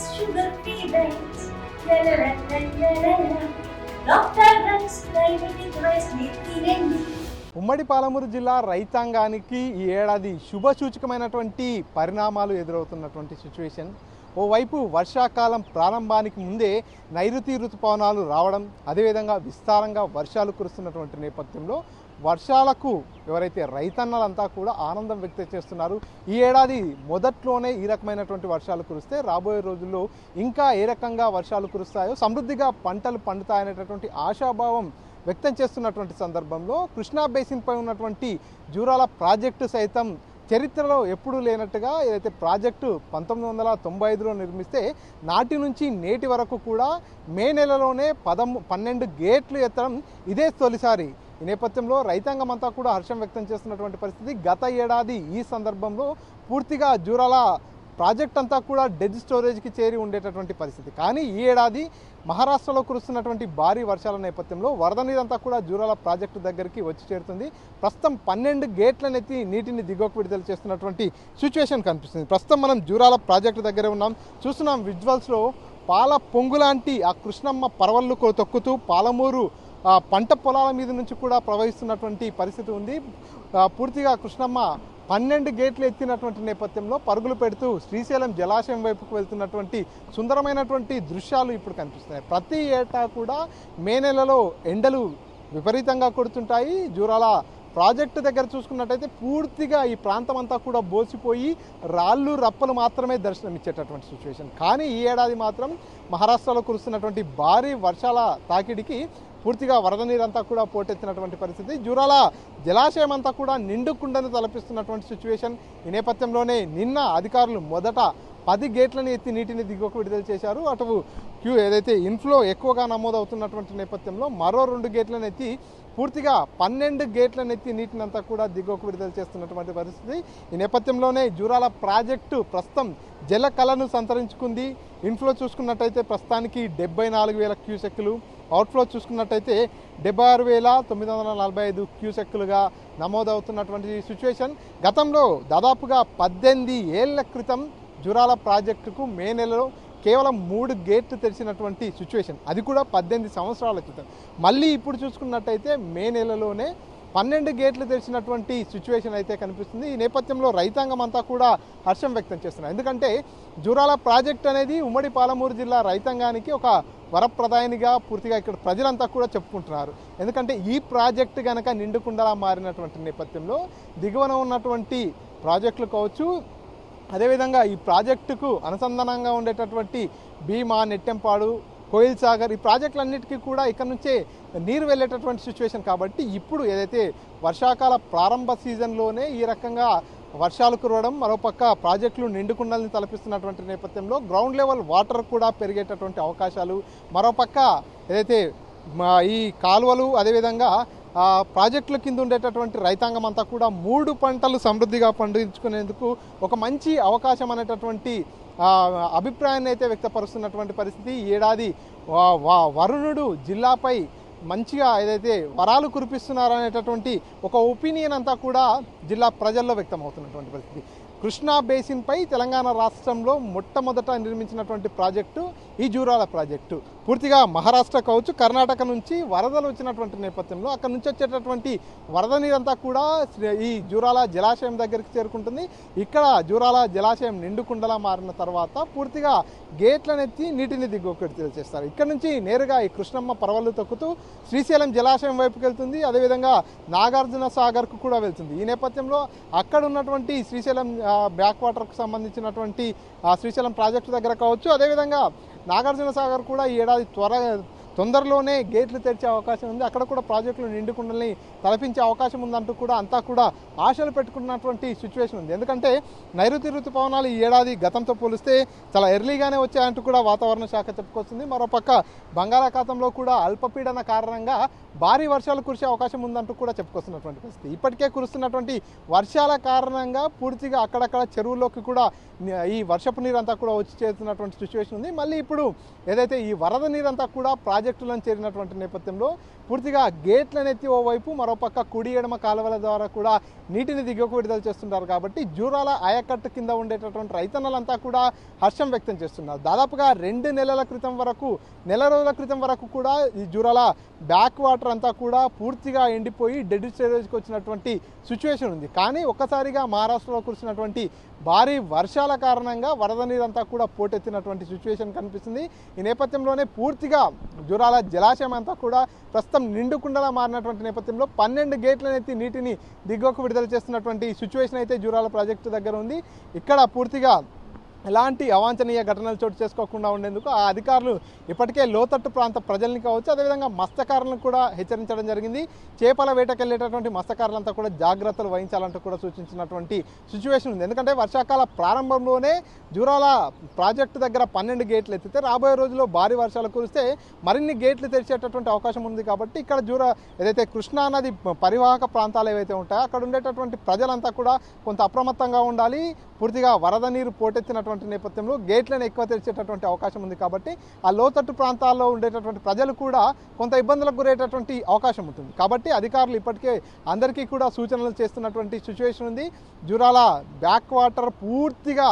sugar-free diets. La la la la la la la. Dr. Rice Diabetic Rice తినండి. ఉమ్మడి పాలమూరు జిల్లా రైతాంగానికి ఈ ఏడాది శుభ సూచకమైనటువంటి పరిణామాలు ఎదురవుతున్నటువంటి సిచ్యువేషన్. ఓవైపు వర్షాకాలం ప్రారంభానికి ముందే నైరుతి ఋతుపవనాలు రావడం, అదేవిధంగా విస్తారంగా వర్షాలు కురుస్తున్నటువంటి నేపథ్యంలో వర్షాలకు ఎవరైతే రైతన్నలంతా కూడా ఆనందం వ్యక్తం చేస్తున్నారు. ఈ ఏడాది మొదట్లోనే ఈ రకమైనటువంటి వర్షాలు కురిస్తే రాబోయే రోజుల్లో ఇంకా ఏ రకంగా వర్షాలు కురుస్తాయో, సమృద్ధిగా పంటలు పండుతాయనేటటువంటి ఆశాభావం వ్యక్తం చేస్తున్నటువంటి సందర్భంలో కృష్ణా బేసిన్పై ఉన్నటువంటి జూరాల ప్రాజెక్టు సైతం చరిత్రలో ఎప్పుడూ లేనట్టుగా ఏదైతే ప్రాజెక్టు 1995లో నిర్మిస్తే నాటి నుంచి నేటి వరకు కూడా మే నెలలోనే 12 గేట్లు ఎత్తడం ఇదే తొలిసారి. ఈ నేపథ్యంలో రైతాంగం అంతా కూడా హర్షం వ్యక్తం చేస్తున్నటువంటి పరిస్థితి. గత ఏడాది ఈ సందర్భంలో పూర్తిగా జూరాల ప్రాజెక్ట్ అంతా కూడా డెడ్ స్టోరేజ్కి చేరి ఉండేటటువంటి పరిస్థితి. కానీ ఈ ఏడాది మహారాష్ట్రలో కురుస్తున్నటువంటి భారీ వర్షాల నేపథ్యంలో వరద నీరంతా కూడా జూరాల ప్రాజెక్టు దగ్గరికి వచ్చి చేరుతుంది. ప్రస్తుతం 12 గేట్లనెత్తి నీటిని దిగువకు విడుదల చేస్తున్నటువంటి సిచ్యువేషన్ కనిపిస్తుంది. ప్రస్తుతం మనం జూరాల ప్రాజెక్టు దగ్గరే ఉన్నాం. చూస్తున్నాం విజువల్స్లో పాల పొంగులాంటి ఆ కృష్ణమ్మ పరవళ్ళు తొక్కుతూ పాలమూరు పంట పొలాల మీద నుంచి కూడా ప్రవహిస్తున్నటువంటి పరిస్థితి ఉంది. పూర్తిగా కృష్ణమ్మ 12 గేట్లు ఎత్తినటువంటి నేపథ్యంలో పరుగులు పెడుతూ శ్రీశైలం జలాశయం వైపుకు వెళ్తున్నటువంటి సుందరమైనటువంటి దృశ్యాలు ఇప్పుడు కనిపిస్తున్నాయి. ప్రతి ఏటా కూడా మే నెలలో ఎండలు విపరీతంగా కొడుతుంటాయి. జూరాల ప్రాజెక్టు దగ్గర చూసుకున్నట్టయితే పూర్తిగా ఈ ప్రాంతం అంతా కూడా బోసిపోయి రాళ్ళు రప్పలు మాత్రమే దర్శనమిచ్చేటటువంటి సిచ్యువేషన్. కానీ ఈ ఏడాది మాత్రం మహారాష్ట్రలో కురుస్తున్నటువంటి భారీ వర్షాల తాకిడికి పూర్తిగా వరద నీరంతా కూడా పోటెత్తినటువంటి పరిస్థితి. జూరాల జలాశయం అంతా కూడా నిండుకుండను తలపిస్తున్నటువంటి సిచ్యువేషన్. ఈ నేపథ్యంలోనే నిన్న అధికారులు మొదట 10 గేట్లను ఎత్తి నీటిని దిగువకు విడుదల చేశారు. అటు ఏదైతే ఇన్ఫ్లో ఎక్కువగా నమోదవుతున్నటువంటి నేపథ్యంలో మరో 2 గేట్లను ఎత్తి పూర్తిగా 12 గేట్లను ఎత్తి నీటిని అంతా కూడా దిగువకు విడుదల చేస్తున్నటువంటి పరిస్థితి. ఈ నేపథ్యంలోనే జూరాల ప్రాజెక్టు ప్రస్తుతం జల కళను సంతరించుకుంది. ఇన్ఫ్లో చూసుకున్నట్టయితే ప్రస్తుతానికి 74,000 క్యూసెక్కులు, అవుట్ఫ్లో చూసుకున్నట్టయితే 76,945 క్యూసెక్కులుగా నమోదవుతున్నటువంటి సిచ్యువేషన్. గతంలో దాదాపుగా 18 ఏళ్ల క్రితం జూరాల ప్రాజెక్టుకు మే నెలలో కేవలం 3 గేట్లు తెరిచినటువంటి సిచ్యువేషన్, అది కూడా 18 సంవత్సరాల క్రితం. మళ్ళీ ఇప్పుడు చూసుకున్నట్టయితే మే నెలలోనే 12 గేట్లు తెరిచినటువంటి సిచ్యువేషన్ అయితే కనిపిస్తుంది. ఈ నేపథ్యంలో రైతాంగం అంతా కూడా హర్షం వ్యక్తం చేస్తున్నారు. ఎందుకంటే జూరాల ప్రాజెక్ట్ అనేది ఉమ్మడి పాలమూరు జిల్లా రైతాంగానికి ఒక వరప్రదాయనిగా పూర్తిగా ఇక్కడ ప్రజలంతా కూడా చెప్పుకుంటున్నారు. ఎందుకంటే ఈ ప్రాజెక్టు కనుక నిండుకుండలా మారినటువంటి నేపథ్యంలో దిగువన ఉన్నటువంటి ప్రాజెక్టులు కావచ్చు, అదేవిధంగా ఈ ప్రాజెక్టుకు అనుసంధానంగా ఉండేటటువంటి భీమా, నెట్టెంపాడు, కోయిల్ సాగర్, ఈ ప్రాజెక్టులన్నిటికీ కూడా ఇక్కడ నుంచే నీరు వెళ్ళేటటువంటి సిచ్యువేషన్. కాబట్టి ఇప్పుడు ఏదైతే వర్షాకాల ప్రారంభ సీజన్లోనే ఈ రకంగా వర్షాలు కురవడం, మరోపక్క ప్రాజెక్టులు నిండుకుండల్ని తలపిస్తున్నటువంటి నేపథ్యంలో గ్రౌండ్ లెవెల్ వాటర్ కూడా పెరిగేటటువంటి అవకాశాలు, మరోపక్క ఏదైతే ఈ కాలువలు, అదేవిధంగా ప్రాజెక్టుల కింద ఉండేటటువంటి రైతాంగం అంతా కూడా 3 పంటలు సమృద్ధిగా పండించుకునేందుకు ఒక మంచి అవకాశం అనేటటువంటి అభిప్రాయాన్ని అయితే వ్యక్తపరుస్తున్నటువంటి పరిస్థితి. ఈ ఏడాది వరుణుడు జిల్లాపై మంచిగా ఏదైతే వరాలు కురిపిస్తున్నారనేటటువంటి ఒక ఒపీనియన్ అంతా కూడా జిల్లా ప్రజల్లో వ్యక్తమవుతున్నటువంటి పరిస్థితి. కృష్ణా బేసిన్పై తెలంగాణ రాష్ట్రంలో మొట్టమొదట నిర్మించినటువంటి ప్రాజెక్టు ఈ జూరాల ప్రాజెక్టు. పూర్తిగా మహారాష్ట్ర కావచ్చు, కర్ణాటక నుంచి వరదలు వచ్చినటువంటి నేపథ్యంలో అక్కడ నుంచి వచ్చేటటువంటి వరద నీరంతా కూడా ఈ జూరాల జలాశయం దగ్గరికి చేరుకుంటుంది. ఇక్కడ జూరాల జలాశయం నిండుకుండలా మారిన తర్వాత పూర్తిగా గేట్లనెత్తి నీటిని దిగువకు విడుదల చేస్తారు. ఇక్కడ నుంచి నేరుగా ఈ కృష్ణమ్మ పరవళ్ళు తొక్కుతూ శ్రీశైలం జలాశయం వైపుకి వెళ్తుంది, అదేవిధంగా నాగార్జున సాగర్కు కూడా వెళ్తుంది. ఈ నేపథ్యంలో అక్కడ ఉన్నటువంటి శ్రీశైలం బ్యాక్ వాటర్కు సంబంధించినటువంటి శ్రీశైలం ప్రాజెక్టు దగ్గర కావచ్చు, అదేవిధంగా నాగార్జున సాగర్ కూడా ఈ ఏడాది తొందరలోనే గేట్లు తెరిచే అవకాశం ఉంది. అక్కడ కూడా ప్రాజెక్టులు నిండుకుండల్ని తలపించే అవకాశం ఉందంటూ కూడా అంతా కూడా ఆశలు పెట్టుకున్నటువంటి సిచ్యువేషన్ ఉంది. ఎందుకంటే నైరుతి ఋతుపవనాలు ఈ ఏడాది గతంతో పోలిస్తే చాలా ఎర్లీగానే వచ్చాయంటూ కూడా వాతావరణ శాఖ చెప్పుకొస్తుంది. మరోపక్క బంగాళాఖాతంలో కూడా అల్పపీడన కారణంగా భారీ వర్షాలు కురిసే అవకాశం ఉందంటూ కూడా చెప్పుకొస్తున్నటువంటి పరిస్థితి. ఇప్పటికే కురుస్తున్నటువంటి వర్షాల కారణంగా పూర్తిగా అక్కడక్కడ చెరువుల్లోకి కూడా ఈ వర్షపు నీరంతా కూడా వచ్చి చేస్తున్నటువంటి సిచ్యువేషన్ ఉంది. మళ్ళీ ఇప్పుడు ఏదైతే ఈ వరద నీరంతా కూడా ప్రాజెక్ట్ ప్రాజెక్టులను చేరినటువంటి నేపథ్యంలో పూర్తిగా గేట్లను ఎత్తి ఓవైపు మరోపక్క కుడి ఎడమ కాలువల ద్వారా కూడా నీటిని దిగువకు విడుదల చేస్తుంటారు. కాబట్టి జూరాల ఆయకట్టు కింద ఉండేటటువంటి రైతన్నలంతా కూడా హర్షం వ్యక్తం చేస్తున్నారు. దాదాపుగా 2 నెలల క్రితం వరకు, నెల రోజుల క్రితం వరకు కూడా ఈ జూరాల బ్యాక్ వాటర్ అంతా కూడా పూర్తిగా ఎండిపోయి డెడ్ స్టేజ్కి వచ్చినటువంటి సిచ్యువేషన్ ఉంది. కానీ ఒక్కసారిగా మహారాష్ట్రలో కురిసినటువంటి భారీ వర్షాల కారణంగా వరద నీరంతా కూడా పోటెత్తినటువంటి సిచ్యువేషన్ కనిపిస్తుంది. ఈ నేపథ్యంలోనే పూర్తిగా జూరాల జలాశయం అంతా కూడా ప్రస్తుతం నిండుకుండలా మారినటువంటి నేపథ్యంలో 12 గేట్లను ఎత్తి నీటిని దిగువకు విడుదల చేస్తున్నటువంటి సిచ్యువేషన్ అయితే జూరాల ప్రాజెక్టు దగ్గర ఉంది. ఇక్కడ పూర్తిగా ఎలాంటి అవాంఛనీయ ఘటనలు చోటు చేసుకోకుండా ఉండేందుకు ఆ అధికారులు ఇప్పటికే లోతట్టు ప్రాంత ప్రజల్ని కావచ్చు, అదేవిధంగా మత్స్యకారులను కూడా హెచ్చరించడం జరిగింది. చేపల వేటకెళ్ళేటటువంటి మత్స్యకారులంతా కూడా జాగ్రత్తలు వహించాలంటూ కూడా సూచించినటువంటి సిచ్యువేషన్ ఉంది. ఎందుకంటే వర్షాకాల ప్రారంభంలోనే జూరాల ప్రాజెక్టు దగ్గర 12 గేట్లు ఎత్తితే రాబోయే రోజుల్లో భారీ వర్షాలు కురిస్తే మరిన్ని గేట్లు తెరిచేటటువంటి అవకాశం ఉంది. కాబట్టి ఇక్కడ ఏదైతే కృష్ణా నది పరివాహక ప్రాంతాలు ఏవైతే ఉంటాయో అక్కడ ఉండేటటువంటి ప్రజలంతా కూడా కొంత అప్రమత్తంగా ఉండాలి. పూర్తిగా వరద నీరు పోటెత్తినటువంటి నేపథ్యంలో గేట్లను ఎక్కువ తెరిచేటటువంటి అవకాశం ఉంది. కాబట్టి ఆ లోతట్టు ప్రాంతాల్లో ఉండేటటువంటి ప్రజలు కూడా కొంత ఇబ్బందులకు గురయ్యేటటువంటి అవకాశం ఉంటుంది. కాబట్టి అధికారులు ఇప్పటికే అందరికీ కూడా సూచనలు చేస్తున్నటువంటి సిచ్యువేషన్ ఉంది. జూరాల బ్యాక్ వాటర్ పూర్తిగా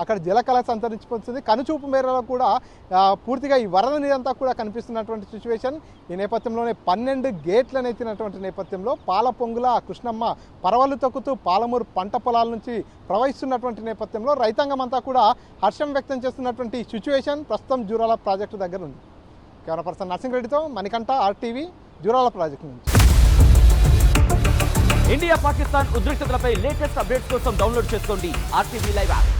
అక్కడ జలకళ సంతరించిపోతుంది. కనుచూపు మేరలో కూడా పూర్తిగా ఈ వరద నీరంతా కూడా కనిపిస్తున్నటువంటి సిచ్యువేషన్. ఈ నేపథ్యంలోనే 12 గేట్లను ఎత్తినటువంటి నేపథ్యంలో పాలపొంగుల కృష్ణమ్మ పరవలు తొక్కుతూ పాలమూరు పంట పొలాల నుంచి ప్రవహిస్తున్నటువంటి నేపథ్యంలో రైతాంగం అంతా కూడా హర్షం వ్యక్తం చేస్తున్నటువంటి సిచ్యువేషన్ ప్రస్తుతం జూరాల ప్రాజెక్టు దగ్గర ఉంది. కెమెరా పర్సన్ నర్సింగ్ రెడ్డితో మణికంఠ, RTV, జూరాల ప్రాజెక్టు నుంచి. ఇండియా పాకిస్తాన్ ఉద్రిక్తతలపై లేటెస్ట్ అప్డేట్స్ కోసం డౌన్లోడ్ చేసుకోండి RTV లైవ్ యాప్.